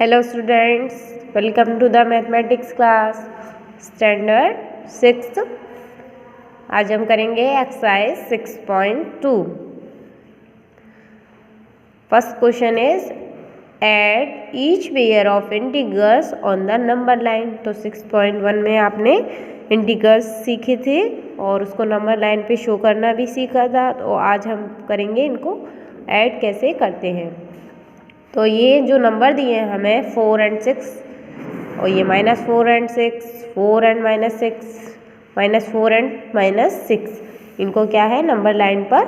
Hello students, welcome to the mathematics class standard 6। आज हम करेंगे exercise 6.2। First question is add each pair of integers on the number line. तो 6.1 में आपने integers सीखे थे और उसको नंबर लाइन पे शो करना भी सीखा था। तो आज हम करेंगे इनको ऐड कैसे करते हैं। तो ये जो नंबर दिए हैं हमें 4 और 6 और ये -4 और 6, 4 और -6, -4 और -6, इनको क्या है नंबर लाइन पर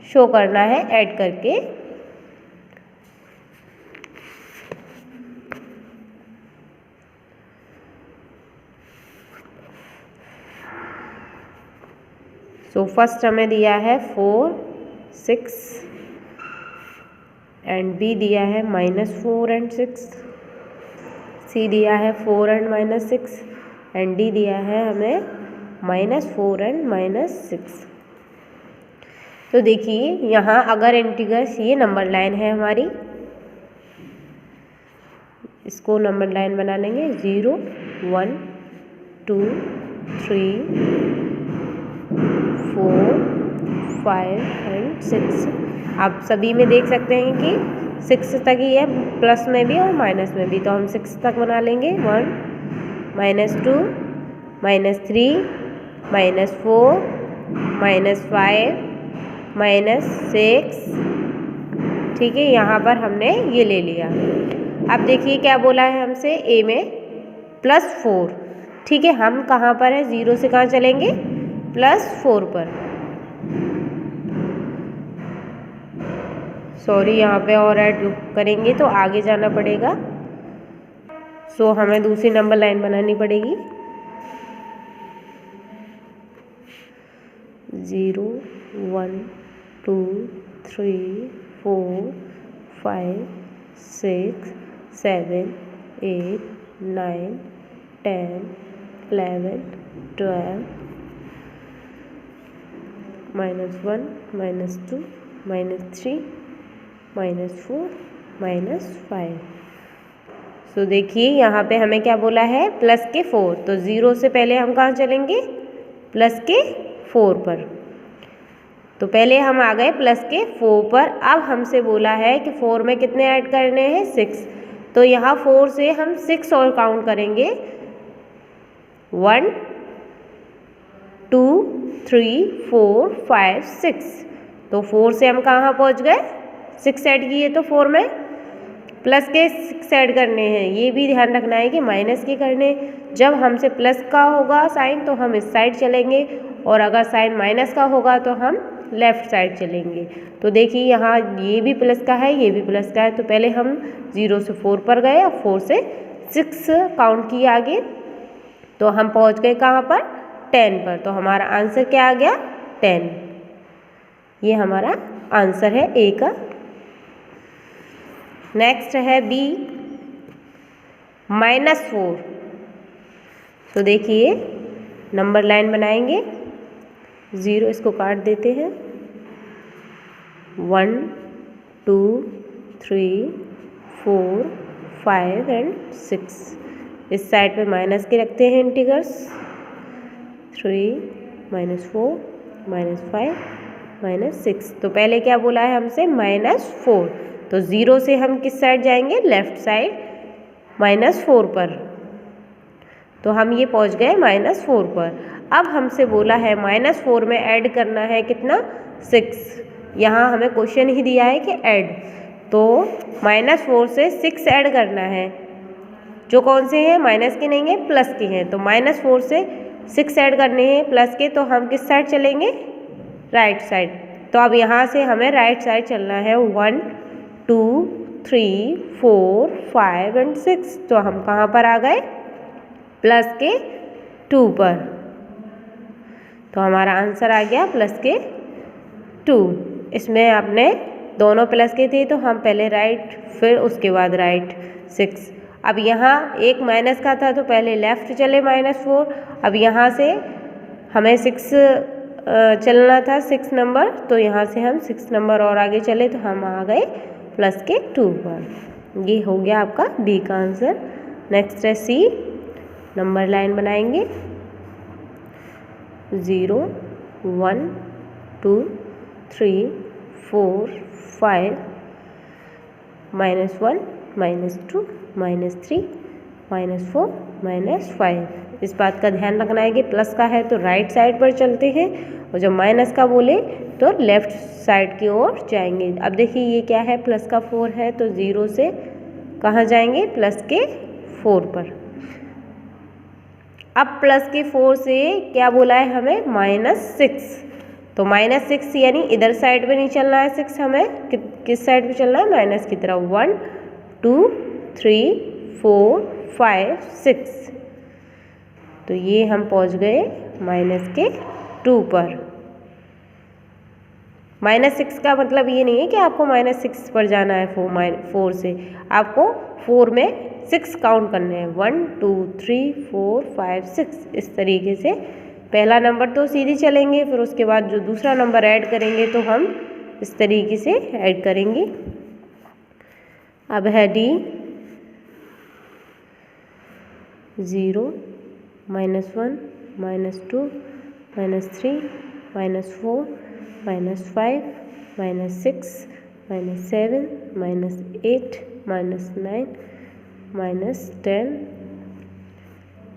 शो करना है ऐड करके। सो फर्स्ट हमें दिया है 4, 6 एंड बी दिया है -4 और 6, सी दिया है 4 और -6 एंड डी दिया है हमें -4 और -6। तो देखिए यहाँ अगर इंटीजर्स ये नंबर लाइन है हमारी, इसको नंबर लाइन बना लेंगे 0, 1, 2, 3, 4, 5 एंड 6। आप सभी में देख सकते हैं कि 6 तक ही है, प्लस में भी और माइनस में भी। तो हम 6 तक बना लेंगे 1, -2, -3, -4, -5, -6। ठीक है, यहाँ पर हमने ये ले लिया। अब देखिए क्या बोला है हमसे, ए में +4। ठीक है, हम कहाँ पर है, 0 से कहाँ चलेंगे, +4 पर। सॉरी, यहाँ पे और ऐड करेंगे तो आगे जाना पड़ेगा। सो हमें दूसरी नंबर लाइन बनानी पड़ेगी। 0, 1, 2, 3, 4, 5, 6, 7, 8, 9, 10, 11, 12, -1, -2, -3, -4, -5। सो देखिए यहाँ पे हमें क्या बोला है, प्लस के 4। तो 0 से पहले हम कहाँ चलेंगे, प्लस के 4 पर। तो पहले हम आ गए प्लस के 4 पर। अब हमसे बोला है कि 4 में कितने ऐड करने हैं, 6। तो यहाँ 4 से हम 6 और काउंट करेंगे, 1, 2, 3, 4, 5, 6। तो 4 से हम कहाँ पहुँच गए, 6 ऐड किए तो 4 में प्लस के 6 ऐड करने हैं। ये भी ध्यान रखना है कि माइनस के करने। जब हमसे प्लस का होगा साइन तो हम इस साइड चलेंगे, और अगर साइन माइनस का होगा तो हम लेफ्ट साइड चलेंगे। तो देखिए यहाँ ये भी प्लस का है, ये भी प्लस का है। तो पहले हम 0 से 4 पर गए और 4 से 6 काउंट किए आगे। तो हम पहुँच गए कहाँ पर, 10 पर। तो हमारा आंसर क्या आ गया, 10। ये हमारा आंसर है ए का। नेक्स्ट है बी, -4। तो देखिए नंबर लाइन बनाएंगे, 0 इसको काट देते हैं, 1, 2, 3, 4, 5 एंड 6। इस साइड पे माइनस के रखते हैं इंटीजर्स, 3, -4, -5, -6। तो पहले क्या बोला है हमसे, -4। तो 0 से हम किस साइड जाएंगे, लेफ्ट साइड, -4 पर। तो हम ये पहुंच गए -4 पर। अब हमसे बोला है -4 में ऐड करना है कितना, 6। यहाँ हमें क्वेश्चन ही दिया है कि ऐड। तो -4 से 6 ऐड करना है, जो कौन से हैं, माइनस के नहीं है, प्लस के हैं। तो -4 से 6 ऐड करने हैं प्लस के। तो हम किस साइड चलेंगे, राइट साइड। तो अब यहाँ से हमें राइट साइड चलना है, 1, 2, 3, 4, 5 एंड 6। तो हम कहाँ पर आ गए, प्लस के 2 पर। तो हमारा आंसर आ गया प्लस के 2। इसमें आपने दोनों प्लस के थे तो हम पहले राइट फिर उसके बाद राइट 6। अब यहाँ एक माइनस का था तो पहले लेफ्ट चले -4। अब यहाँ से हमें 6 चलना था, 6 नंबर। तो यहाँ से हम 6 नंबर और आगे चले तो हम आ गए प्लस के 2 पर। ये हो गया आपका बी का आंसर। नेक्स्ट है सी, नंबर लाइन बनाएंगे 0 1 2 3 4 5 -1 -2 -3 -4 -5। इस बात का ध्यान रखना है कि प्लस का है तो राइट साइड पर चलते हैं और जब माइनस का बोले तो लेफ्ट साइड की ओर जाएंगे। अब देखिए ये क्या है, प्लस का 4 है तो 0 से कहाँ जाएंगे, प्लस के 4 पर। अब प्लस के 4 से क्या बोला है हमें, -6, तो -6 यानी इधर साइड पे नहीं चलना है 6, हमें किस साइड पे चलना है, माइनस की तरफ। 1 2 3 4 5 6, तो ये हम पहुंच गए -2 पर। -6 का मतलब ये नहीं है कि आपको -6 पर जाना है 4 से, आपको 4 में 6 काउंट करने हैं, 1 2 3 4 5 6। इस तरीके से पहला नंबर तो सीधी चलेंगे, फिर उसके बाद जो दूसरा नंबर ऐड करेंगे तो हम इस तरीके से ऐड करेंगे। अब है डी, 0 -1 -2 -3 -4 -5 -6 -7 -8 -9 -10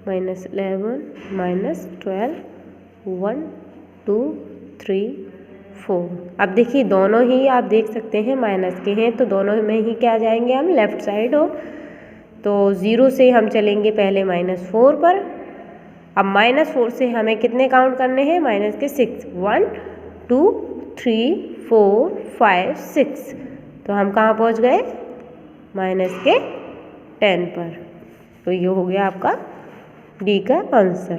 -11 -12 1 2 3 4। अब देखिए दोनों ही आप देख सकते हैं माइनस के हैं, तो दोनों में ही क्या जाएंगे हम, लेफ्ट साइड हो। तो 0 से हम चलेंगे पहले -4 पर। अब -4 से हमें कितने काउंट करने हैं, माइनस के 6, 1 2 3 4 5 6। तो हम कहाँ पहुँच गए, -10 पर। तो ये हो गया आपका डी का आंसर।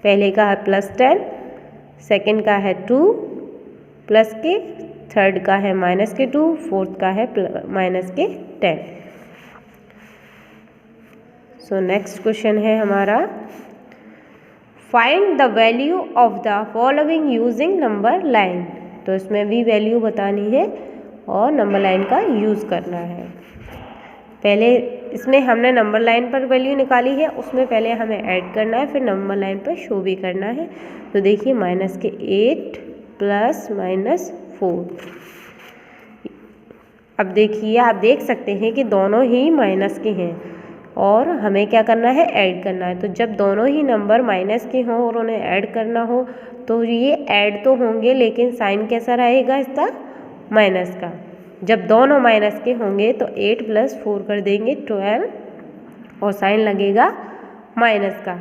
पहले का है +10, सेकंड का है 2 प्लस के, थर्ड का है -2, फोर्थ का है -10। सो नेक्स्ट क्वेश्चन है हमारा, find the value of the following using number line. तो इसमें भी वैल्यू बतानी है और नंबर लाइन का यूज़ करना है। पहले इसमें हमने नंबर लाइन पर वैल्यू निकाली है, उसमें पहले हमें ऐड करना है, फिर नंबर लाइन पर शो भी करना है। तो देखिए -8 प्लस -4। अब देखिए आप देख सकते हैं कि दोनों ही माइनस के हैं और हमें क्या करना है, ऐड करना है। तो जब दोनों ही नंबर माइनस के हों और उन्हें ऐड करना हो तो ये ऐड तो होंगे, लेकिन साइन कैसा रहेगा इसका, माइनस का। जब दोनों माइनस के होंगे तो 8 + 4 कर देंगे 12 और साइन लगेगा माइनस का।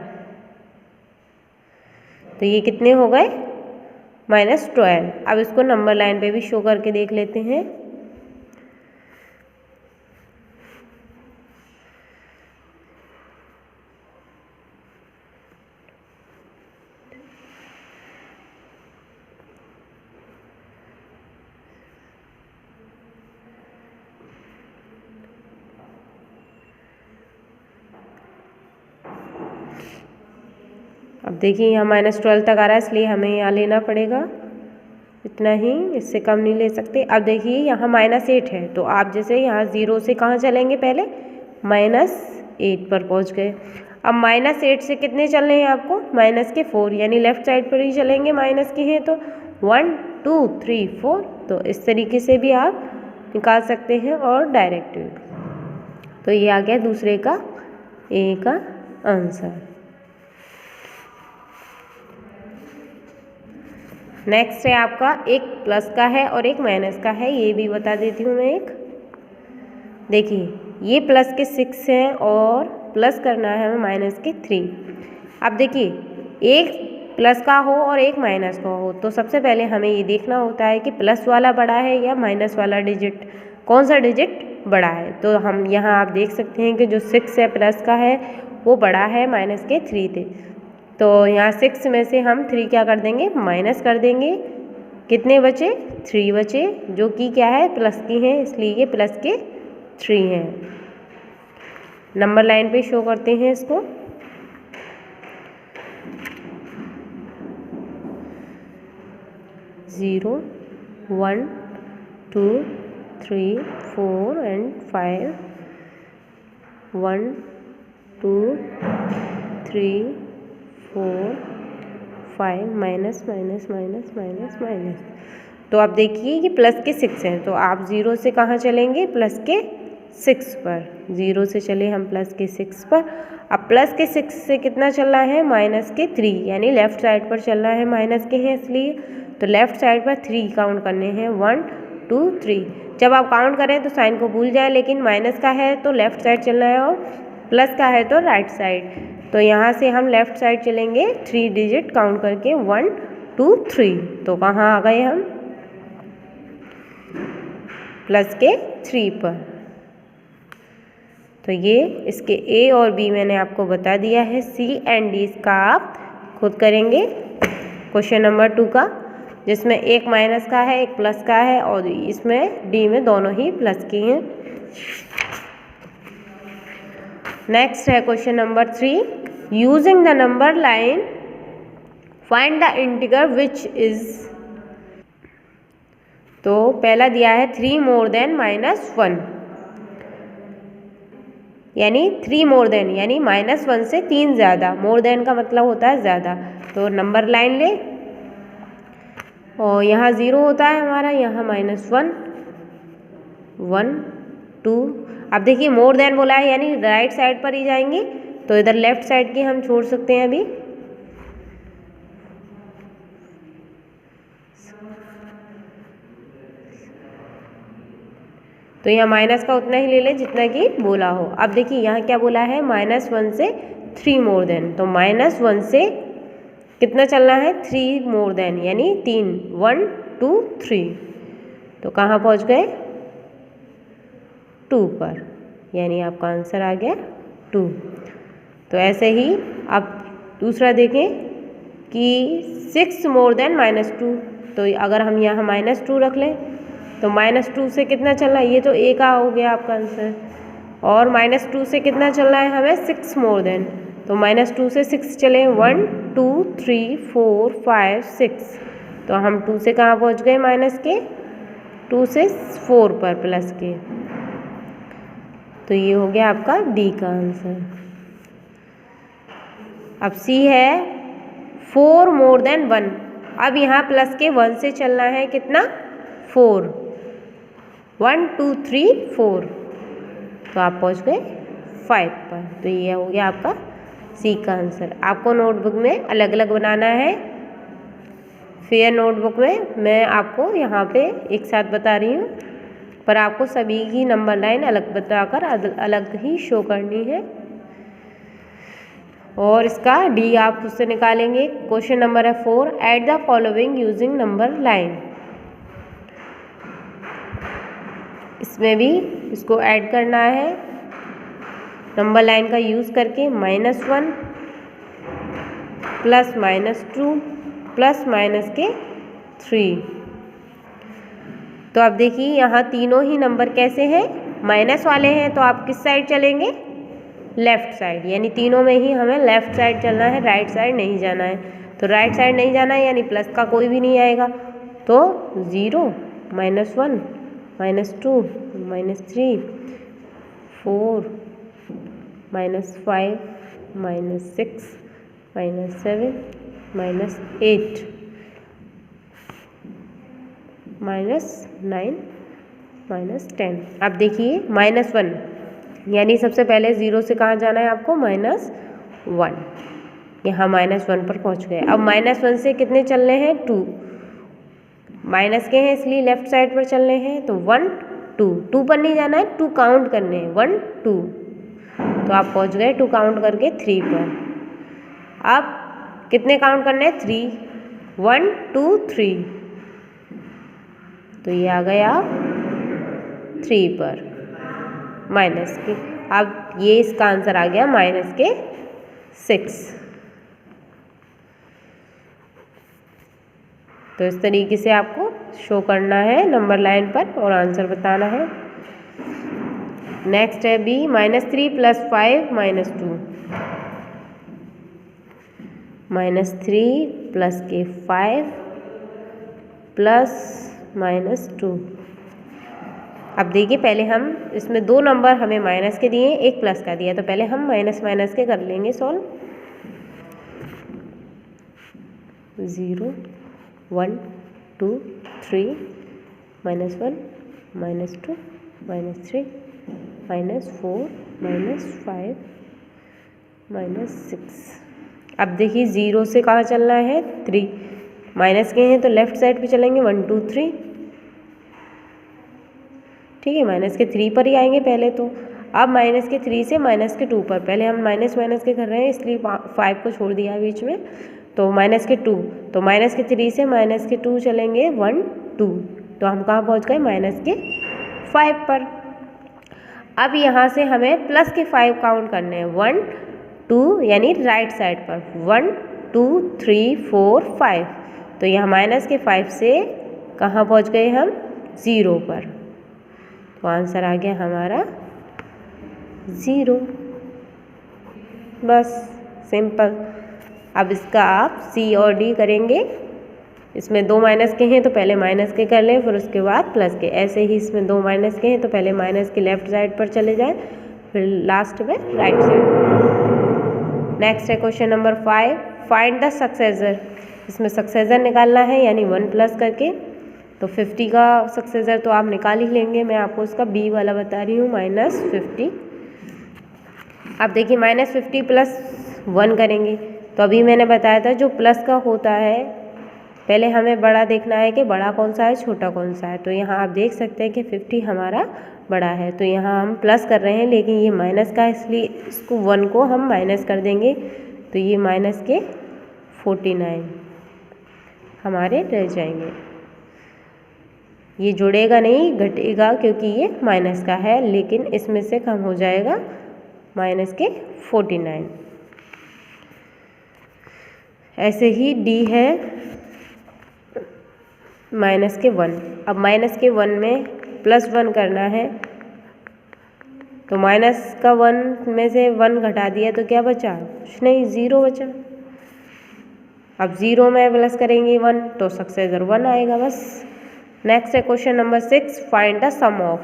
तो ये कितने हो गए, -12। अब इसको नंबर लाइन पे भी शो करके देख लेते हैं। अब देखिए यहाँ -12 तक आ रहा है, इसलिए हमें यहाँ लेना पड़ेगा इतना ही, इससे कम नहीं ले सकते। अब देखिए यहाँ -8 है, तो आप जैसे यहाँ 0 से कहाँ चलेंगे, पहले -8 पर पहुँच गए। अब -8 से कितने चलने हैं आपको, -4, यानी लेफ्ट साइड पर ही चलेंगे, माइनस के हैं तो 1 2 3 4। तो इस तरीके से भी आप निकाल सकते हैं और डायरेक्ट। तो ये आ गया दूसरे का ए का आंसर। नेक्स्ट है आपका, एक प्लस का है और एक माइनस का है, ये भी बता देती हूँ मैं एक। देखिए ये प्लस के 6 हैं और प्लस करना है हमें -3। अब देखिए एक प्लस का हो और एक माइनस का हो, तो सबसे पहले हमें ये देखना होता है कि प्लस वाला बड़ा है या माइनस वाला डिजिट, कौन सा डिजिट बड़ा है। तो हम यहाँ आप देख सकते हैं कि जो 6 है प्लस का है वो बड़ा है -3 थे। तो यहाँ 6 में से हम 3 क्या कर देंगे, माइनस कर देंगे। कितने बचे, 3 बचे, जो कि क्या है, प्लस की हैं, इसलिए ये प्लस के 3 हैं। नंबर लाइन पे शो करते हैं इसको। Zero 1 2 3 4 and 5, 1 2 3 4 5 minus minus minus minus minus. तो आप देखिए कि प्लस के 6 हैं, तो आप 0 से कहाँ चलेंगे? प्लस के 6 पर। 0 से चले हम प्लस के 6 पर। अब प्लस के 6 से कितना चलना है? माइनस के 3, यानी लेफ्ट साइड पर चलना है, माइनस के हैं इसलिए। तो लेफ्ट साइड पर 3 काउंट करने हैं, 1 2 3। जब आप काउंट करें तो साइन को भूल जाए, लेकिन माइनस का है तो लेफ्ट साइड चलना है और प्लस का है तो राइट साइड। तो यहाँ से हम लेफ्ट साइड चलेंगे 3 डिजिट काउंट करके, 1 2 3। तो कहाँ आ गए हम? प्लस के 3 पर। तो ये इसके ए और बी मैंने आपको बता दिया है। सी एंड डी इसका आप खुद करेंगे क्वेश्चन नंबर 2 का, जिसमें एक माइनस का है, एक प्लस का है, और इसमें डी में दोनों ही प्लस की हैं। नेक्स्ट है question number 3, using the number line find the integer which is. तो पहला दिया है 3 मोर देन -1, यानी 3 मोर देन यानी -1 से 3 ज़्यादा। मोर देन का मतलब होता है ज़्यादा। तो नंबर लाइन ले, और यहाँ 0 होता है हमारा, यहाँ -1 1 2। अब देखिए मोर देन बोला है, यानी राइट साइड पर ही जाएंगे, तो इधर लेफ्ट साइड की हम छोड़ सकते हैं अभी। तो यहाँ माइनस का उतना ही ले लें जितना कि बोला हो। अब देखिए यहाँ क्या बोला है? -1 से 3 मोर देन। तो -1 से कितना चलना है? 3 मोर देन, यानी 3, 1 2 3। तो कहाँ पहुँच गए? 2 पर, यानी आपका आंसर आ गया 2। तो ऐसे ही अब दूसरा देखें कि 6 मोर देन -2। तो अगर हम यहाँ -2 रख लें तो -2 से कितना चलना है? ये तो ए का हो गया आपका आंसर। और -2 से कितना चलना है हमें? 6 मोर देन। तो -2 से 6 चले, 1 2 3 4 5 6। तो हम 2 से कहाँ पहुँच गए? माइनस के 2 से 4 पर प्लस के। तो ये हो गया आपका डी का आंसर। अब सी है 4 मोर देन 1। अब यहाँ प्लस के 1 से चलना है कितना? 4, 1 2 3 4। तो आप पहुँच गए 5 पर। तो ये हो गया आपका सी का आंसर। आपको नोटबुक में अलग अलग बनाना है। फेयर नोटबुक में मैं आपको यहाँ पे एक साथ बता रही हूँ, पर आपको सभी की नंबर लाइन अलग बताकर अलग ही शो करनी है। और इसका डी आप उससे निकालेंगे। क्वेश्चन नंबर है 4, add the following using number line. इसमें भी इसको ऐड करना है नंबर लाइन का यूज़ करके। -1 प्लस -2 प्लस माइनस के 3। तो अब देखिए यहाँ तीनों ही नंबर कैसे हैं? माइनस वाले हैं। तो आप किस साइड चलेंगे? लेफ़्ट साइड, यानी तीनों में ही हमें लेफ़्ट साइड चलना है, राइट साइड नहीं जाना है। तो राइट साइड नहीं जाना है, यानी प्लस का कोई भी नहीं आएगा। तो 0 -1 -2 -3 4 -5 -6 -7 -8 -9 -10। अब देखिए -1, यानी सबसे पहले 0 से कहाँ जाना है आपको? -1। यहाँ -1 पर पहुँच गए। अब -1 से कितने चलने हैं? 2। माइनस के हैं इसलिए लेफ्ट साइड पर चलने हैं। तो 1 2 2 पर नहीं जाना है, 2 काउंट करने हैं, 1 2। तो आप पहुँच गए 2 काउंट करके 3 पर। अब कितने काउंट करने हैं? 3, 1 2 3। तो ये आ गया 3 पर माइनस के। अब ये इसका आंसर आ गया माइनस के 6। तो इस तरीके से आपको शो करना है नंबर लाइन पर और आंसर बताना है। नेक्स्ट है बी, -3 + 5 -2। -3 प्लस के 5 प्लस -2। अब देखिए पहले हम इसमें दो नंबर हमें माइनस के दिए, एक प्लस का दिया, तो पहले हम माइनस माइनस के कर लेंगे सॉल्व। 0 1 2 3 -1 -2 -3 -4 -5 -6। अब देखिए 0 से कहाँ चलना है, 3 माइनस के हैं तो लेफ्ट साइड पे चलेंगे 1 2 3, ठीक है, माइनस के 3 पर ही आएंगे पहले तो। अब माइनस के 3 से माइनस के 2 पर, पहले हम माइनस माइनस के कर रहे हैं इसलिए 5 को छोड़ दिया बीच में, तो माइनस के 2, तो माइनस के 3 से माइनस के 2 चलेंगे 1 2, तो हम कहाँ पहुँच गए, माइनस के 5 पर। अब यहाँ से हमें प्लस के 5 काउंट करने हैं, 1 2 यानी राइट साइड पर 1 2 3 4 5, तो यहाँ माइनस के 5 से कहाँ पहुँच गए हम, 0 पर, तो आंसर आ गया हमारा 0। बस सिंपल। अब इसका आप सी और डी करेंगे, इसमें 2 माइनस के हैं तो पहले माइनस के कर लें, फिर उसके बाद प्लस के, ऐसे ही इसमें 2 माइनस के हैं तो पहले माइनस के लेफ्ट साइड पर चले जाएं, फिर लास्ट में राइट साइड। नेक्स्ट है question number 5, find the successor. इसमें सक्सेसर निकालना है यानी 1 प्लस करके, तो 50 का सक्सेसर तो आप निकाल ही लेंगे, मैं आपको इसका बी वाला बता रही हूँ, -50। अब देखिए -50 प्लस 1 करेंगे, तो अभी मैंने बताया था जो प्लस का होता है पहले हमें बड़ा देखना है कि बड़ा कौन सा है छोटा कौन सा है, तो यहाँ आप देख सकते हैं कि 50 हमारा बड़ा है, तो यहाँ हम प्लस कर रहे हैं लेकिन ये माइनस का, इसलिए इसको 1 को हम माइनस कर देंगे, तो ये माइनस के 49 हमारे रह जाएंगे। ये जुड़ेगा नहीं, घटेगा, क्योंकि ये माइनस का है, लेकिन इसमें से कम हो जाएगा माइनस के 49। ऐसे ही डी है माइनस के 1। अब माइनस के 1 में प्लस 1 करना है, तो माइनस का 1 में से 1 घटा दिया तो क्या बचा, कुछ नहीं, 0 बचा। अब 0 में प्लस करेंगे 1 तो सक्सेसर 1 आएगा बस। नेक्स्ट है question number 6, find the sum of.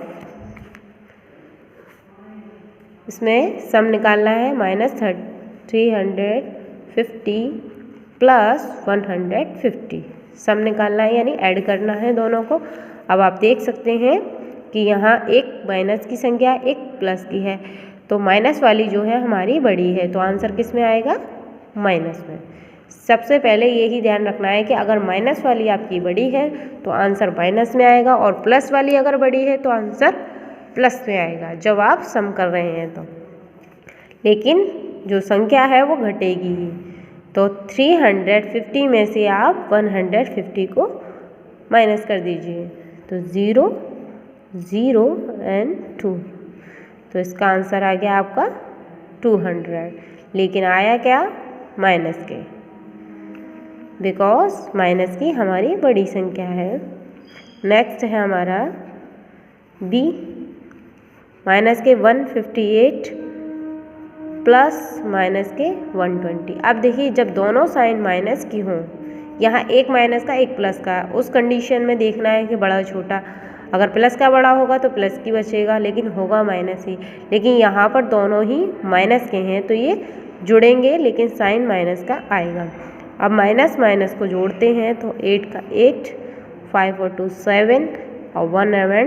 इसमें सम निकालना है, -350 प्लस 150, सम निकालना है यानी ऐड करना है दोनों को। अब आप देख सकते हैं कि यहाँ एक माइनस की संख्या एक प्लस की है, तो माइनस वाली जो है हमारी बड़ी है, तो आंसर किस में आएगा, माइनस में। सबसे पहले यही ध्यान रखना है कि अगर माइनस वाली आपकी बड़ी है तो आंसर माइनस में आएगा, और प्लस वाली अगर बड़ी है तो आंसर प्लस में आएगा जब आप सम कर रहे हैं तो। लेकिन जो संख्या है वो घटेगी ही, तो 350 में से आप 150 को माइनस कर दीजिए, तो 0 0 एंड 2, तो इसका आंसर आ गया आपका 200, लेकिन आया क्या, माइनस के, बिकॉज माइनस की हमारी बड़ी संख्या है। नेक्स्ट है हमारा बी, माइनस के 158 प्लस माइनस के 120। अब देखिए जब दोनों साइन माइनस की हों, यहाँ एक माइनस का एक प्लस का, उस कंडीशन में देखना है कि बड़ा छोटा, अगर प्लस का बड़ा होगा तो प्लस की बचेगा, लेकिन होगा माइनस ही। लेकिन यहाँ पर दोनों ही माइनस के हैं तो ये जुड़ेंगे, लेकिन साइन माइनस का आएगा। अब माइनस माइनस को जोड़ते हैं तो 8 का 8, 5 और 2 7 और 1 और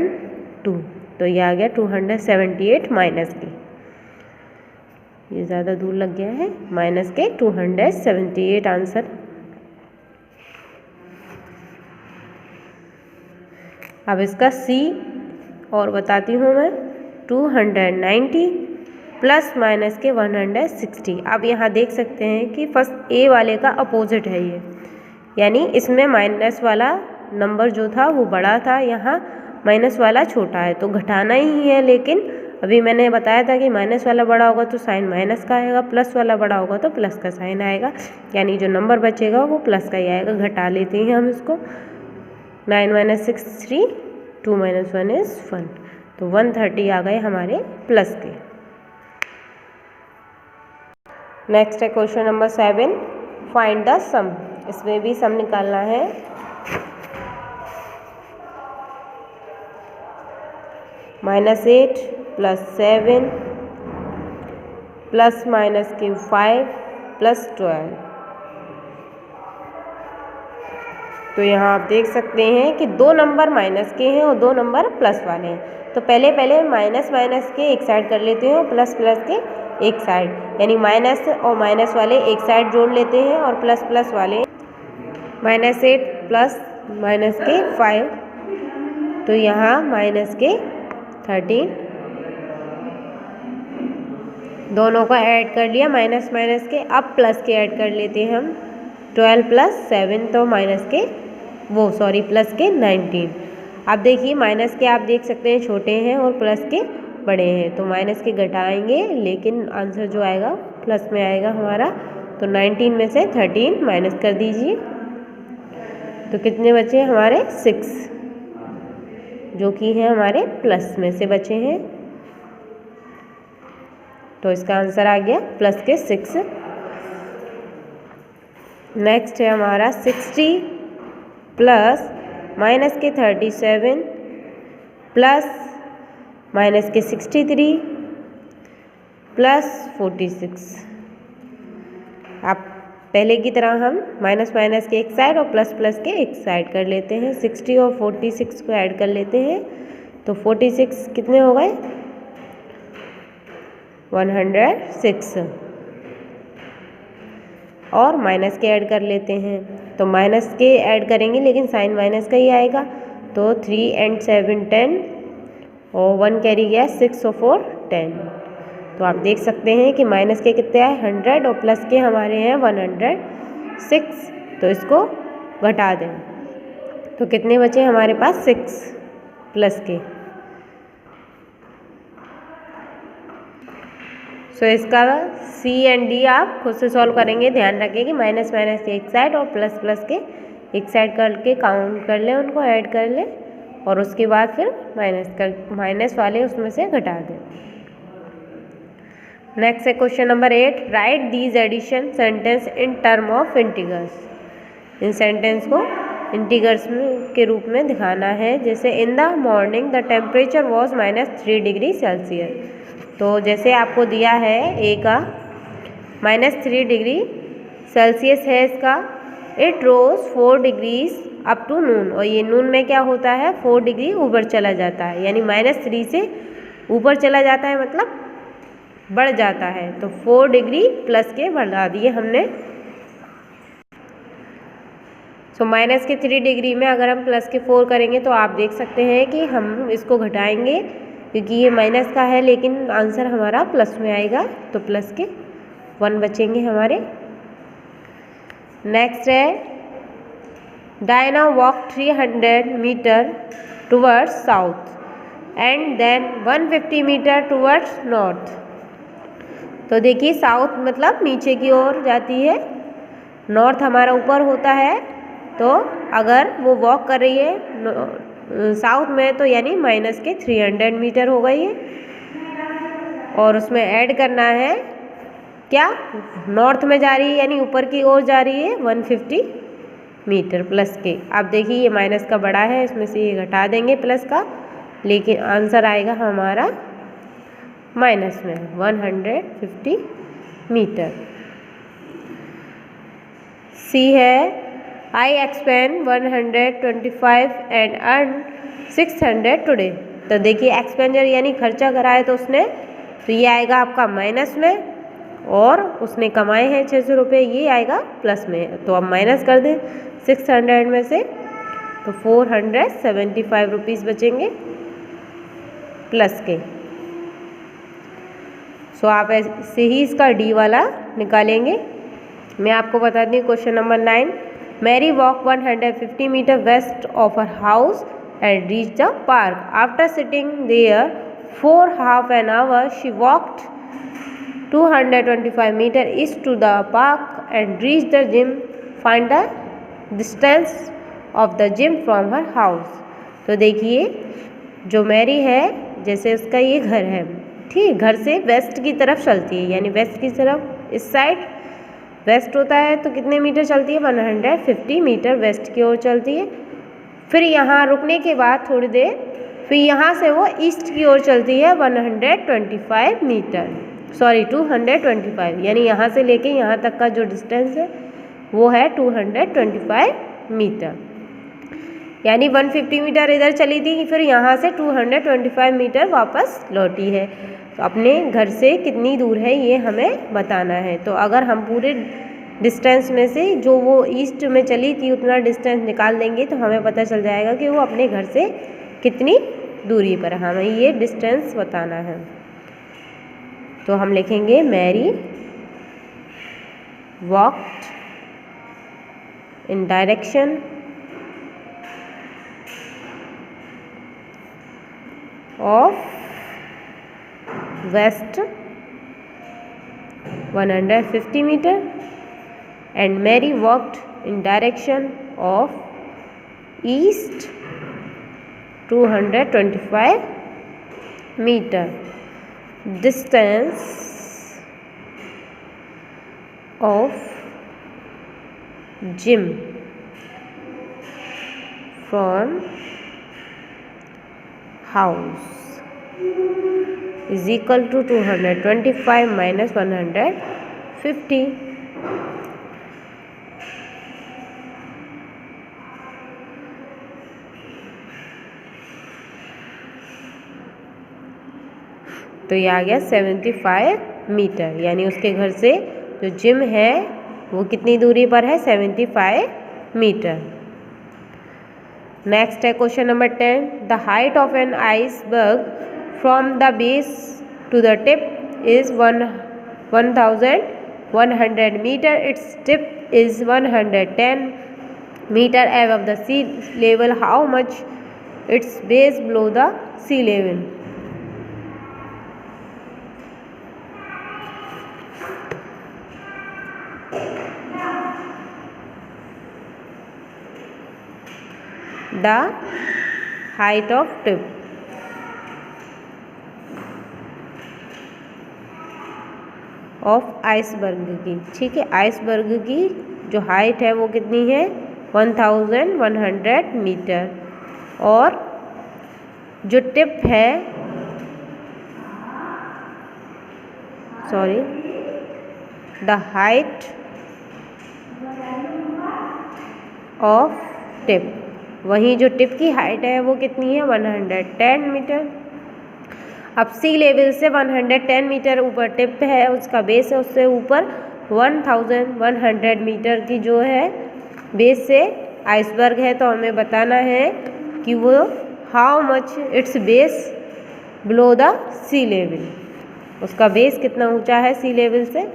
2, तो ये आ गया 278 माइनस के, ये ज़्यादा दूर लग गया है, माइनस के 278 आंसर। अब इसका सी और बताती हूँ मैं, 290 प्लस माइनस के 160। अब यहाँ देख सकते हैं कि फर्स्ट ए वाले का अपोजिट है ये, यानी इसमें माइनस वाला नंबर जो था वो बड़ा था, यहाँ माइनस वाला छोटा है, तो घटाना ही है। लेकिन अभी मैंने बताया था कि माइनस वाला बड़ा होगा तो साइन माइनस का आएगा, प्लस वाला बड़ा होगा तो प्लस का साइन आएगा, यानी जो नंबर बचेगा वो प्लस का ही आएगा। घटा लेते हैं हम इसको, 9 - 6 3, 2 - 1 is 1, तो 130 आ गए हमारे प्लस के। नेक्स्ट है क्वेश्चन नंबर 7, फाइंड द सम। इसमें भी सम निकालना है। -8 + 7 + -5 + 12। तो यहाँ आप देख सकते हैं कि 2 नंबर माइनस के हैं और 2 नंबर प्लस वाले हैं। तो पहले माइनस माइनस के एक साइड कर लेते हैं और प्लस प्लस के एक साइड, यानी माइनस और माइनस वाले एक साइड जोड़ लेते हैं और प्लस प्लस वाले -8 प्लस माइनस के 5, तो यहाँ माइनस के 13, दोनों को ऐड कर लिया माइनस माइनस के। अब प्लस के ऐड कर लेते हैं हम, 12 + 7 तो प्लस के 19। अब देखिए माइनस के आप देख सकते हैं छोटे हैं और प्लस के बड़े हैं, तो माइनस के घटाएंगे लेकिन आंसर जो आएगा प्लस में आएगा हमारा। तो 19 में से 13 माइनस कर दीजिए, तो कितने बचे हमारे 6, जो कि है हमारे प्लस में से बचे हैं। तो इसका आंसर आ गया प्लस के 6। नेक्स्ट है हमारा 60 प्लस माइनस के 37 प्लस माइनस के 63 प्लस 46। अब पहले की तरह हम माइनस माइनस के एक साइड और प्लस प्लस के एक साइड कर लेते हैं। 60 और 46 को ऐड कर लेते हैं, तो 46 कितने हो गए 106, और माइनस के ऐड कर लेते हैं। तो माइनस के ऐड करेंगे लेकिन साइन माइनस का ही आएगा, तो 3 & 7 10 और 1 कैरी गया 6 और 4 10। तो आप देख सकते हैं कि माइनस के कितने आए 100 और प्लस के हमारे हैं 106, तो इसको घटा दें तो कितने बचे हमारे पास 6 प्लस के। सो इसका सी एंड डी आप खुद से सॉल्व करेंगे। ध्यान रखें कि माइनस माइनस के एक साइड और प्लस प्लस के एक साइड करके काउंट कर लें, उनको ऐड कर लें और उसके बाद फिर माइनस वाले उसमें से घटा दें। नेक्स्ट है question number 8, write these addition sentence in term of integers. इन सेंटेंस को इंटीगर्स के रूप में दिखाना है। जैसे in the morning the temperature was -3 degree Celsius. तो जैसे आपको दिया है ए का -3 डिग्री सेल्सियस है इसका, it rose 4 degrees up to noon, और ये नून में क्या होता है 4 डिग्री ऊपर चला जाता है, यानी -3 से ऊपर चला जाता है मतलब बढ़ जाता है। तो 4 डिग्री प्लस के बढ़ा दिए हमने। सो माइनस के 3 डिग्री में अगर हम प्लस के 4 करेंगे तो आप देख सकते हैं कि हम इसको घटाएंगे क्योंकि ये माइनस का है, लेकिन आंसर हमारा प्लस में आएगा, तो प्लस के 1 बचेंगे हमारे। नेक्स्ट है Diana walk 300 metre towards south and then 150 metre towards north. तो देखिए साउथ मतलब नीचे की ओर जाती है, नॉर्थ हमारा ऊपर होता है। तो अगर वो वॉक कर रही है साउथ में तो यानी माइनस के 300 मीटर हो गई है, और उसमें ऐड करना है क्या नॉर्थ में जा रही है यानी ऊपर की ओर जा रही है 150 मीटर प्लस के। अब देखिए ये माइनस का बड़ा है, इसमें से ये घटा देंगे प्लस का, लेकिन आंसर आएगा हमारा माइनस में 150 मीटर। सी है I expend 125 and earn 600 today. तो देखिए एक्सपेंजर यानी खर्चा करा है तो उसने, तो ये आएगा आपका माइनस में, और उसने कमाए हैं 600 रुपये, ये आएगा प्लस में। तो अब माइनस कर दें 600 में से, तो 475 रुपीज़ बचेंगे प्लस के। सो आप ऐसे ही इसका डी वाला निकालेंगे। मैं आपको बता the question number 9, Mary walked 150 meters west of her house and reached the park. After sitting there for half an hour, she walked 225 meters east to the park and reached the gym. Find the distance of the gym from her house. तो देखिए जो Mary है, जैसे उसका ये घर है, ठीक, घर से वेस्ट की तरफ चलती है, यानी वेस्ट की तरफ इस साइड वेस्ट होता है, तो कितने मीटर चलती है 150 मीटर वेस्ट की ओर चलती है। फिर यहाँ रुकने के बाद थोड़ी देर फिर यहाँ से वो ईस्ट की ओर चलती है 125 मीटर, सॉरी 225, यानी यहाँ से लेके यहाँ तक का जो डिस्टेंस है वो है 225 मीटर। यानी 150 मीटर इधर चली थी, फिर यहाँ से 225 मीटर वापस लौटी है। तो अपने घर से कितनी दूर है ये हमें बताना है। तो अगर हम पूरे डिस्टेंस में से जो वो ईस्ट में चली थी उतना डिस्टेंस निकाल देंगे तो हमें पता चल जाएगा कि वो अपने घर से कितनी दूरी पर है। हमें ये डिस्टेंस बताना है। तो हम लिखेंगे Mary walked in direction of west 150 meter and Mary walked in direction of east 225 meter. Distance of Jim from house is equal to 225 minus 150. तो ये आ गया 75 मीटर, यानी उसके घर से जो जिम है वो कितनी दूरी पर है, 75 मीटर। नेक्स्ट है question number 10। The height of an iceberg from the base to the tip is 1100 metre. It's tip is 110 metre above the sea level. How much its base below the sea level? The height of tip of iceberg की, ठीक है, iceberg की जो height है वो कितनी है, 1100 metre. और जो टिप है, sorry, the height of tip, वहीं जो टिप की हाइट है वो कितनी है, 110 मीटर। अब सी लेवल से 110 मीटर ऊपर टिप है, उसका बेस है, उससे ऊपर 1100 मीटर की जो है बेस से आइसबर्ग है। तो हमें बताना है कि वो how much it's base below the sea level, उसका बेस कितना ऊंचा है सी लेवल से।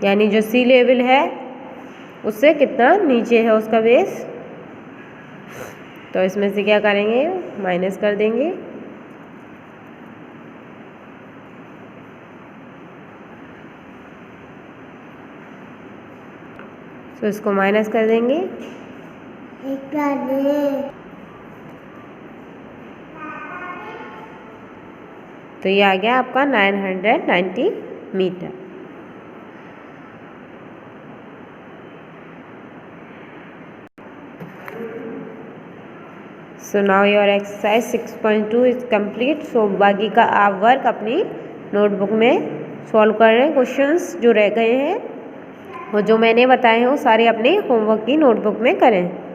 यानी जो सी लेवल है उससे कितना नीचे है उसका बेस। तो इसमें से क्या करेंगे, माइनस कर देंगे। तो इसको माइनस कर देंगे। तो ये आ गया आपका 990 metre. So now your exercise 6.2 is complete. सो बाकी का आप वर्क अपनी नोटबुक में सॉल्व कर रहे हैं। क्वेश्चंस जो रह गए हैं और जो मैंने बताए हैं वो सारे अपने होमवर्क की नोटबुक में करें।